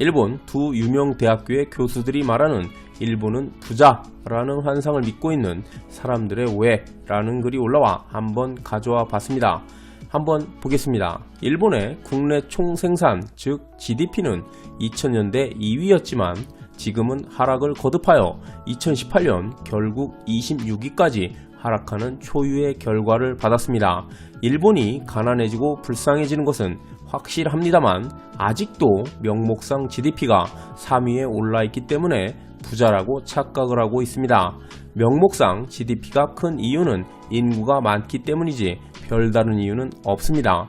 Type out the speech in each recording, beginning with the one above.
일본 두 유명 대학교의 교수들이 말하는 일본은 부자라는 환상을 믿고 있는 사람들의 오해라는 글이 올라와 한번 가져와 봤습니다. 한번 보겠습니다. 일본의 국내 총생산 즉 GDP는 2000년대 2위였지만 지금은 하락을 거듭하여 2018년 결국 26위까지 하락하는 초유의 결과를 받았습니다. 일본이 가난해지고 불쌍해지는 것은 확실합니다만 아직도 명목상 GDP가 3위에 올라있기 때문에 부자라고 착각을 하고 있습니다. 명목상 GDP가 큰 이유는 인구가 많기 때문이지 별다른 이유는 없습니다.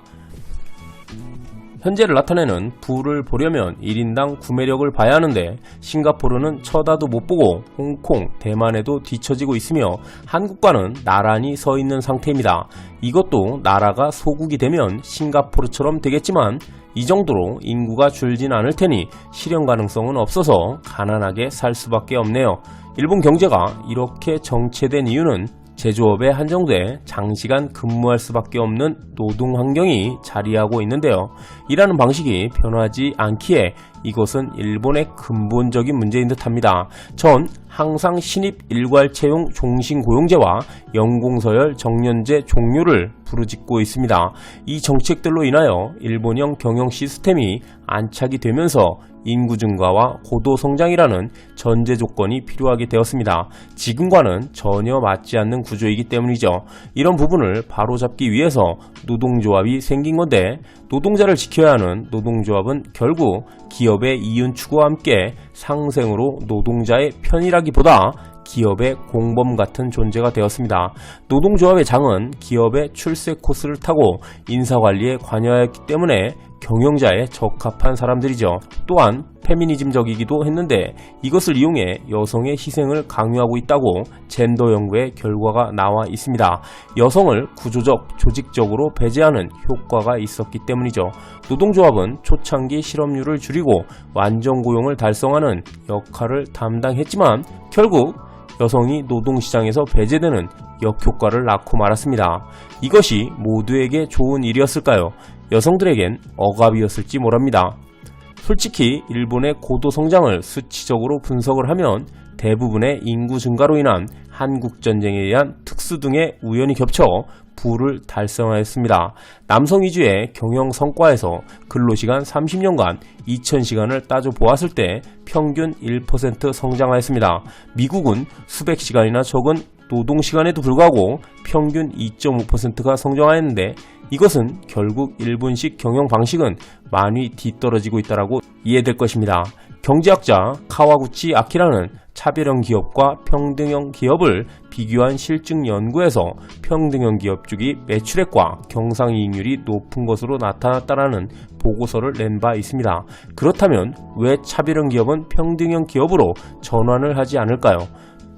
현재를 나타내는 부를 보려면 1인당 구매력을 봐야 하는데 싱가포르는 쳐다도 못 보고 홍콩, 대만에도 뒤처지고 있으며 한국과는 나란히 서 있는 상태입니다. 이것도 나라가 소국이 되면 싱가포르처럼 되겠지만 이 정도로 인구가 줄진 않을 테니 실현 가능성은 없어서 가난하게 살 수밖에 없네요. 일본 경제가 이렇게 정체된 이유는 제조업에 한정돼 장시간 근무할 수밖에 없는 노동 환경이 자리하고 있는데요. 일하는 방식이 변하지 않기에 이것은 일본의 근본적인 문제인 듯합니다. 전 항상 신입 일괄 채용 종신고용제와 연공서열 정년제 종료를 부르짖고 있습니다. 이 정책들로 인하여 일본형 경영 시스템이 안착이 되면서 인구 증가와 고도 성장이라는 전제 조건이 필요하게 되었습니다. 지금과는 전혀 맞지 않는 구조이기 때문이죠. 이런 부분을 바로잡기 위해서 노동조합이 생긴 건데 노동자를 지켜야 하는 노동조합은 결국 기업의 이윤 추구와 함께 상생으로 노동자의 편이라기보다 기업의 공범 같은 존재가 되었습니다. 노동조합의 장은 기업의 출세 코스를 타고 인사관리에 관여하였기 때문에 경영자에 적합한 사람들이죠. 또한 페미니즘적이기도 했는데 이것을 이용해 여성의 희생을 강요하고 있다고 젠더 연구의 결과가 나와 있습니다. 여성을 구조적, 조직적으로 배제하는 효과가 있었기 때문이죠. 노동조합은 초창기 실업률을 줄이고 완전 고용을 달성하는 역할을 담당했지만 결국 여성이 노동시장에서 배제되는 역효과를 낳고 말았습니다. 이것이 모두에게 좋은 일이었을까요? 여성들에겐 억압이었을지 모릅니다. 솔직히 일본의 고도 성장을 수치적으로 분석을 하면 대부분의 인구 증가로 인한 한국전쟁에 의한 특수 등의 우연이 겹쳐 부를 달성하였습니다. 남성 위주의 경영 성과에서 근로시간 30년간 2000시간을 따져 보았을 때 평균 1% 성장하였습니다. 미국은 수백 시간이나 적은 노동시간에도 불구하고 평균 2.5%가 성장하였는데 이것은 결국 일본식 경영 방식은 많이 뒤떨어지고 있다고 이해될 것입니다. 경제학자 카와구치 아키라는 차별형 기업과 평등형 기업을 비교한 실증 연구에서 평등형 기업 쪽이 매출액과 경상이익률이 높은 것으로 나타났다는 보고서를 낸 바 있습니다. 그렇다면 왜 차별형 기업은 평등형 기업으로 전환을 하지 않을까요?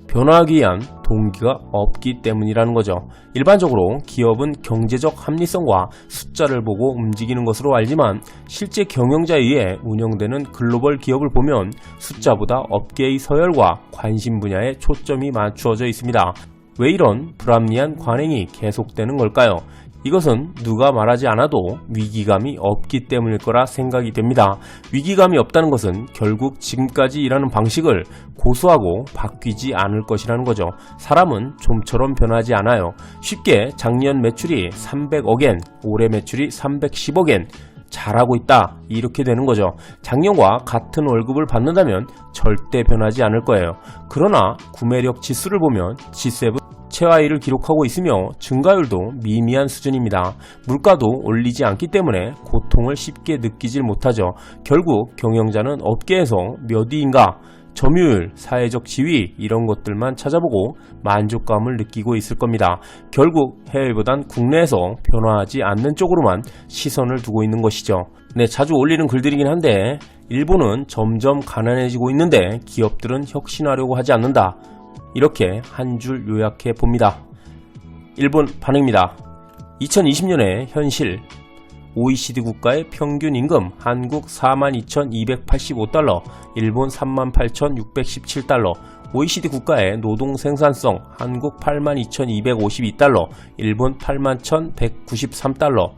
변화하기 위한 동기가 없기 때문이라는 거죠. 일반적으로 기업은 경제적 합리성과 숫자를 보고 움직이는 것으로 알지만 실제 경영자에 의해 운영되는 글로벌 기업을 보면 숫자보다 업계의 서열과 관심 분야에 초점이 맞추어져 있습니다. 왜 이런 불합리한 관행이 계속되는 걸까요? 이것은 누가 말하지 않아도 위기감이 없기 때문일 거라 생각이 됩니다. 위기감이 없다는 것은 결국 지금까지 일하는 방식을 고수하고 바뀌지 않을 것이라는 거죠. 사람은 좀처럼 변하지 않아요. 쉽게 작년 매출이 300억엔, 올해 매출이 310억엔, 잘하고 있다 이렇게 되는 거죠. 작년과 같은 월급을 받는다면 절대 변하지 않을 거예요. 그러나 구매력 지수를 보면 G7 최하위를 기록하고 있으며 증가율도 미미한 수준입니다. 물가도 올리지 않기 때문에 고통을 쉽게 느끼질 못하죠. 결국 경영자는 업계에서 몇 위인가, 점유율, 사회적 지위 이런 것들만 찾아보고 만족감을 느끼고 있을 겁니다. 결국 해외보단 국내에서 변화하지 않는 쪽으로만 시선을 두고 있는 것이죠. 네, 자주 올리는 글들이긴 한데 일본은 점점 가난해지고 있는데 기업들은 혁신하려고 하지 않는다. 이렇게 한 줄 요약해 봅니다. 일본 반응입니다. 2020년의 현실 OECD 국가의 평균 임금 한국 42,285달러, 일본 38,617달러, OECD 국가의 노동 생산성 한국 82,252달러, 일본 81,193달러,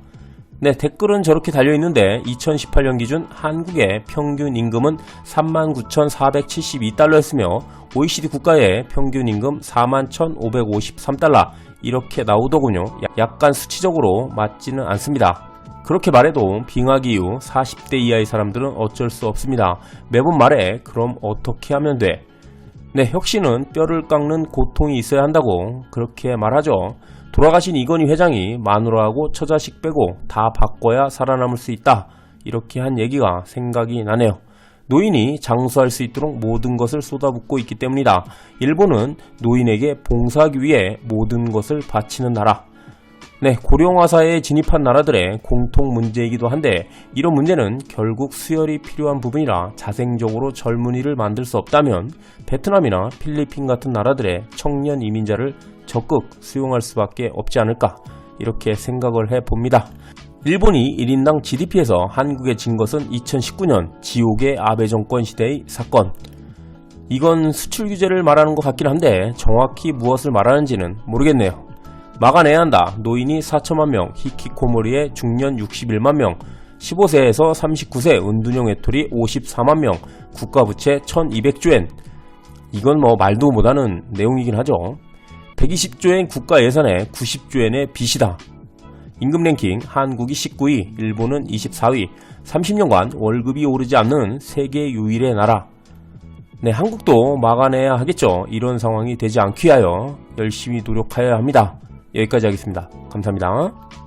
네, 댓글은 저렇게 달려있는데 2018년 기준 한국의 평균 임금은 39,472달러였으며 OECD 국가의 평균 임금 41,553달러 이렇게 나오더군요. 약간 수치적으로 맞지는 않습니다. 그렇게 말해도 빙하기 이후 40대 이하의 사람들은 어쩔 수 없습니다. 매번 말해 그럼 어떻게 하면 돼? 네, 혁신은 뼈를 깎는 고통이 있어야 한다고 그렇게 말하죠. 돌아가신 이건희 회장이 마누라하고 처자식 빼고 다 바꿔야 살아남을 수 있다. 이렇게 한 얘기가 생각이 나네요. 노인이 장수할 수 있도록 모든 것을 쏟아붓고 있기 때문이다. 일본은 노인에게 봉사하기 위해 모든 것을 바치는 나라. 네, 고령화 사회에 진입한 나라들의 공통 문제이기도 한데 이런 문제는 결국 수혈이 필요한 부분이라 자생적으로 젊은이를 만들 수 없다면 베트남이나 필리핀 같은 나라들의 청년 이민자를 적극 수용할 수밖에 없지 않을까 이렇게 생각을 해봅니다. 일본이 1인당 GDP에서 한국에 진 것은 2019년 지옥의 아베 정권 시대의 사건. 이건 수출 규제를 말하는 것 같긴 한데 정확히 무엇을 말하는지는 모르겠네요. 막아내야 한다. 노인이 4천만 명, 히키코모리의 중년 61만 명, 15세에서 39세 은둔형 외톨이 54만 명, 국가부채 1200조엔. 이건 뭐 말도 못하는 내용이긴 하죠. 120조엔 국가 예산에 90조엔의 빚이다. 임금 랭킹 한국이 19위, 일본은 24위, 30년간 월급이 오르지 않는 세계 유일의 나라. 네, 한국도 막아내야 하겠죠. 이런 상황이 되지 않기 위하여 열심히 노력하여야 합니다. 여기까지 하겠습니다. 감사합니다.